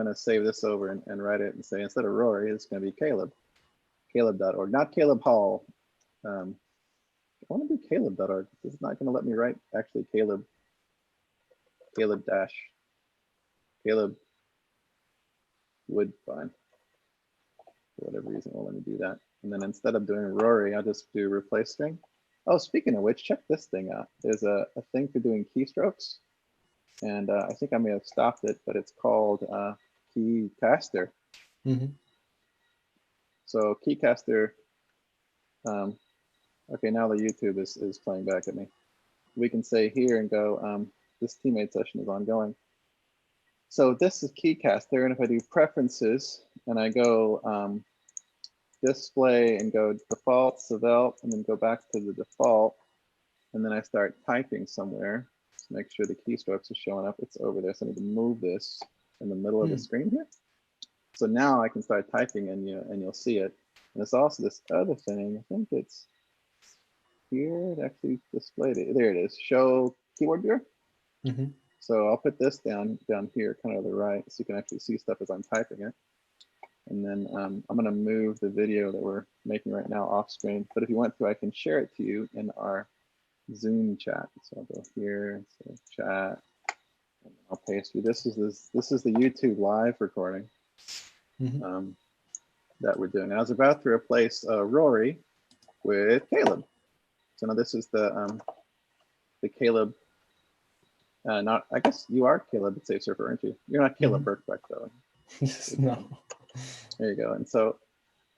going to save this over and write it and say, instead of Rory, it's going to be Caleb, caleb.org, not Caleb Hall. I want to do caleb.org. This is not going to let me write actually Caleb dash Caleb would fine. For whatever reason, it won't let me do that. And then instead of doing Rory, I'll just do replace string. Oh, speaking of which, check this thing out. There's a thing for doing keystrokes. And I think I may have stopped it, but it's called Keycaster. Mm-hmm. So Keycaster, okay, now the YouTube is playing back at me. We can say here and go, this teammate session is ongoing. So this is Keycaster, and if I do preferences and I go display and go default, Svelte, and then go back to the default, and then I start typing somewhere to make sure the keystrokes are showing up, it's over there. So I need to move this in the middle of the screen here. So now I can start typing and you'll see it. And it's also this other thing, I think it's here, it actually displayed it. There it is, show keyboard viewer. Mm-hmm. So I'll put this down here, kind of to the right, so you can actually see stuff as I'm typing it. And then I'm going to move the video that we're making right now off screen. But if you want to, I can share it to you in our Zoom chat. So I'll go here, so chat, and I'll paste you. This is the YouTube live recording that we're doing. I was about to replace Rory with Caleb. So now this is the Caleb. Not, I guess you are Caleb at Safe Surfer, aren't you? You're not Caleb Burkbeck though. No. There you go. And so,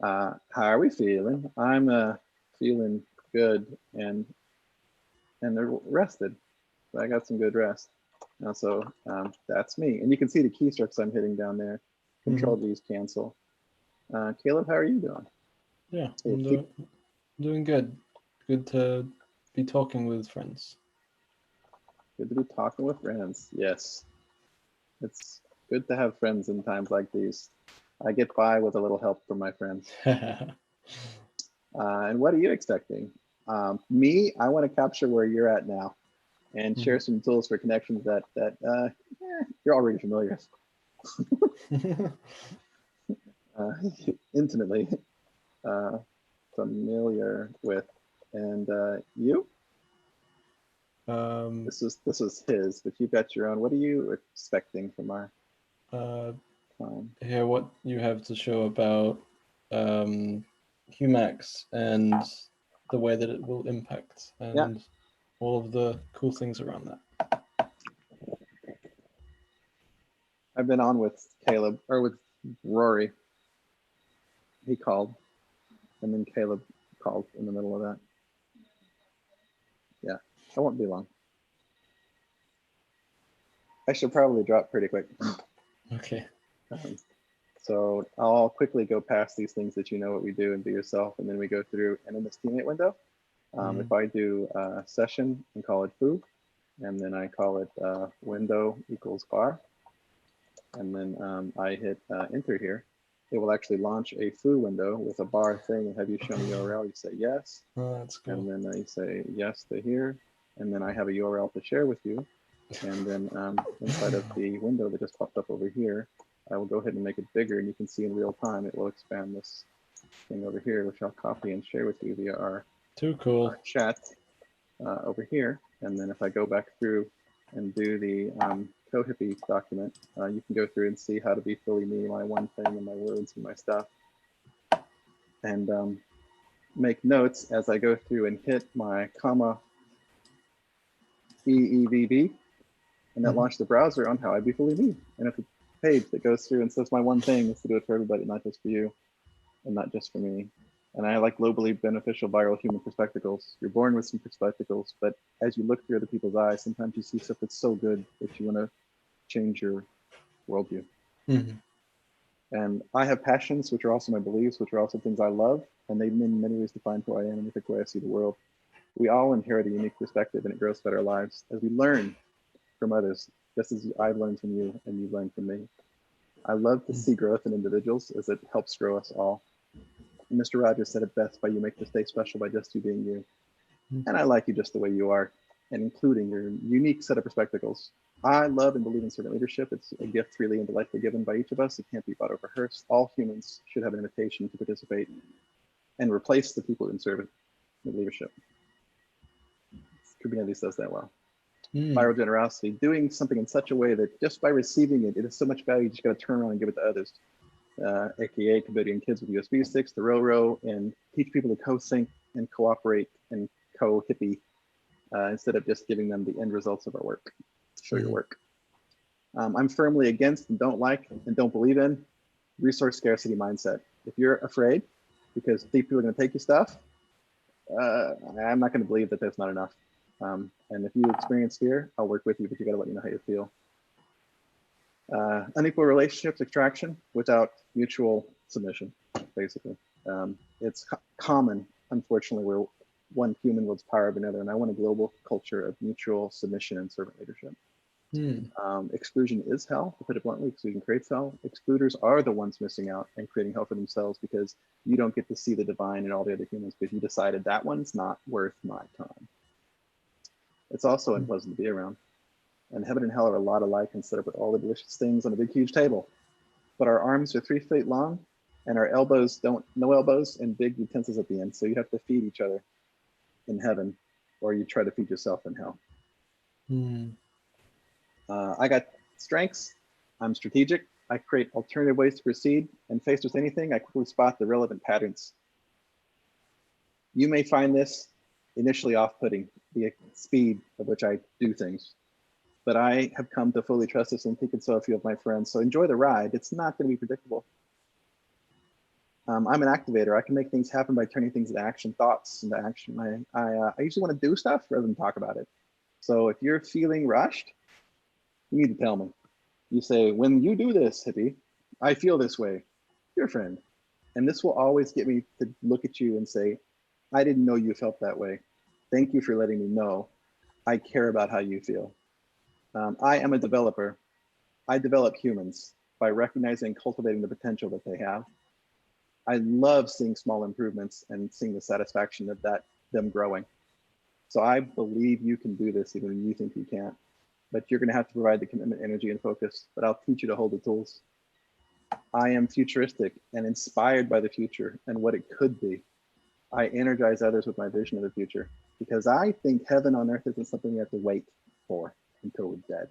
how are we feeling? I'm feeling good and rested. So I got some good rest. And so that's me. And you can see the keystrokes I'm hitting down there. Control G's cancel. Caleb, how are you doing? Yeah, I'm doing good. Good to be talking with friends. Good to be talking with friends. Yes. It's good to have friends in times like these. I get by with a little help from my friends. And what are you expecting? Me, I want to capture where you're at now and share some tools for connections that you're already familiar with. Intimately familiar with. And you? This is his, but you've got your own. What are you expecting from our hear what you have to show about Humax and the way that it will impact and all of the cool things around that. I've been on with Caleb, or with Rory. He called, and then Caleb called in the middle of that. Yeah, I won't be long. I should probably drop pretty quick. Okay. So I'll quickly go past these things that you know what we do and be yourself, and then we go through, and in this teammate window, if I do a session and call it foo, and then I call it window equals bar, and then I hit enter here, it will actually launch a foo window with a bar thing and have you show me URL. You say yes, that's cool. And then you say yes to here, and then I have a URL to share with you, and then inside of the window that just popped up over here, I will go ahead and make it bigger, and you can see in real time it will expand this thing over here, which I'll copy and share with you via our chat over here. And then if I go back through and do the co-hippie document, you can go through and see how to be fully me, my one thing, and my words and my stuff, and make notes as I go through and hit my comma EEVB, and that launched the browser on how I be fully me. And if it's a page that goes through and says my one thing is to do it for everybody, not just for you, and not just for me. And I like globally beneficial viral human perspectives. You're born with some perspectives, but as you look through other people's eyes, sometimes you see stuff that's so good that you want to change your worldview. And I have passions, which are also my beliefs, which are also things I love, and they in many ways define who I am and the way I see the world. We all inherit a unique perspective, and it grows throughout our lives as we learn from others, just as I've learned from you and you've learned from me. I love to see growth in individuals as it helps grow us all. And Mr. Rogers said it best by you make this day special by just you being you. And I like you just the way you are, and including your unique set of perspectives I love and believe in servant leadership. It's a gift freely and delightfully given by each of us. It can't be bought or rehearsed. All humans should have an invitation to participate and replace the people in servant leadership. Kubernetes does that well. Viral generosity, doing something in such a way that just by receiving it, it is so much value, you just got to turn around and give it to others. AKA Cambodian kids with USB sticks, the row, and teach people to co-sync and cooperate and co-hippie instead of just giving them the end results of our work. Show your work. I'm firmly against and don't like and don't believe in resource scarcity mindset. If you're afraid because people are going to take your stuff, I'm not going to believe that there's not enough. And if you experience fear, I'll work with you, but you got to let me know how you feel. Unequal relationships, extraction without mutual submission, basically. It's common, unfortunately, where one human wields power over another, and I want a global culture of mutual submission and servant leadership. Exclusion is hell, to put it bluntly. Exclusion creates hell. Excluders are the ones missing out and creating hell for themselves because you don't get to see the divine in all the other humans because you decided that one's not worth my time. It's also unpleasant to be around. And heaven and hell are a lot alike and set up with all the delicious things on a big, huge table. But our arms are 3 feet long and our elbows no elbows and big utensils at the end. So you have to feed each other in heaven or you try to feed yourself in hell. I got strengths. I'm strategic. I create alternative ways to proceed, and faced with anything, I quickly spot the relevant patterns. You may find this initially off-putting, the speed at which I do things, but I have come to fully trust this and think it's so a few of my friends. So enjoy the ride. It's not going to be predictable. I'm an activator. I can make things happen by turning things into action, thoughts into action. I usually want to do stuff rather than talk about it. So if you're feeling rushed, you need to tell me. You say, when you do this, hippie, I feel this way. You're a friend. And this will always get me to look at you and say, I didn't know you felt that way. Thank you for letting me know. I care about how you feel. I am a developer. I develop humans by recognizing and cultivating the potential that they have. I love seeing small improvements and seeing the satisfaction of them growing. So I believe you can do this even when you think you can't. But you're going to have to provide the commitment, energy, and focus, but I'll teach you to hold the tools. I am futuristic and inspired by the future and what it could be. I energize others with my vision of the future because I think heaven on earth isn't something we have to wait for until we're dead.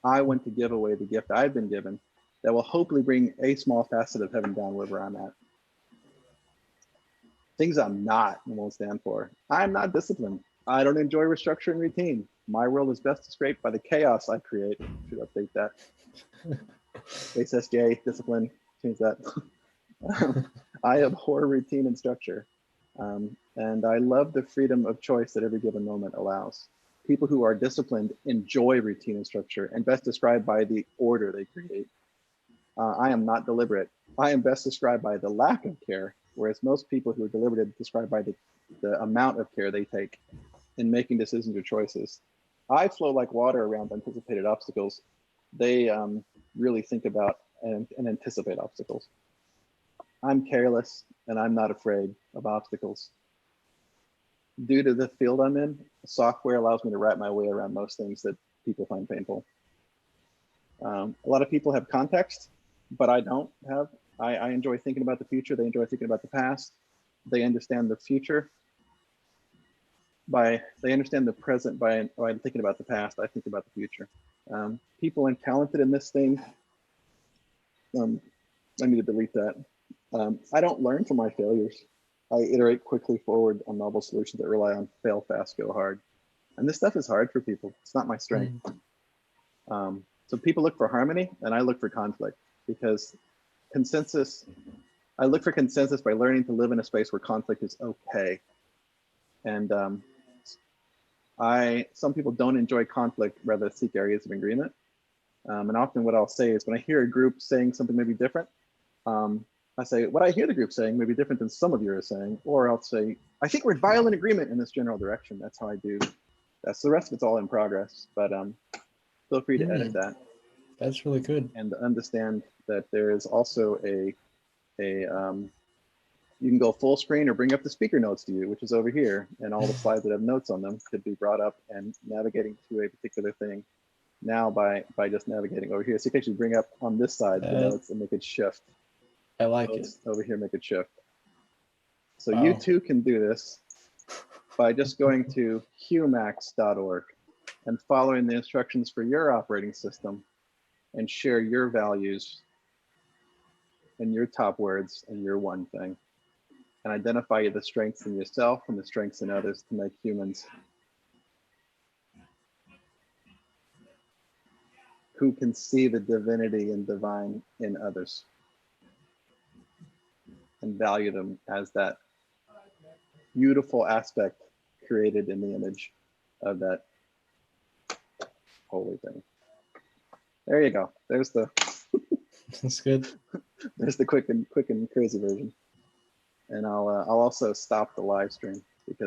I want to give away the gift I've been given that will hopefully bring a small facet of heaven down wherever I'm at. Things I'm not and won't stand for. I'm not disciplined. I don't enjoy restructure and routine. My world is best described by the chaos I create. Should update that. SSJ, discipline, change that. I abhor routine and structure. And I love the freedom of choice that every given moment allows. People who are disciplined enjoy routine and structure and best described by the order they create. I am not deliberate. I am best described by the lack of care, whereas most people who are deliberate are described by the amount of care they take in making decisions or choices. I flow like water around anticipated obstacles. They really think about and anticipate obstacles. I'm careless and I'm not afraid of obstacles. Due to the field I'm in, software allows me to wrap my way around most things that people find painful. A lot of people have context, but I don't have. I enjoy thinking about the future. They enjoy thinking about the past. They understand the future. They understand the present by thinking about the past. I think about the future. People are talented in this thing. I need to delete that. I don't learn from my failures. I iterate quickly forward on novel solutions that rely on fail fast, go hard. And this stuff is hard for people. It's not my strength. So people look for harmony and I look for conflict because consensus, I look for consensus by learning to live in a space where conflict is okay. And some people don't enjoy conflict, rather seek areas of agreement. And often what I'll say is when I hear a group saying something maybe different, I say, what I hear the group saying may be different than some of you are saying, or I'll say, I think we're in violent agreement in this general direction. That's how I do. That's the rest of it's all in progress, but feel free to edit that. That's really good. And understand that there is also you can go full screen or bring up the speaker notes to you, which is over here, and all the slides that have notes on them could be brought up and navigating to a particular thing now by just navigating over here. So you can actually bring up on this side the notes and make it shift. I like So it. over here, make it shift. So Wow. you too can do this by just going to humax.org and following the instructions for your operating system and share your values and your top words and your one thing, and identify the strengths in yourself and the strengths in others to make humans who can see the divinity and divine in others and value them as that beautiful aspect created in the image of that holy thing. There you go. There's the That's good. there's the quick and crazy version. And I'll also stop the live stream.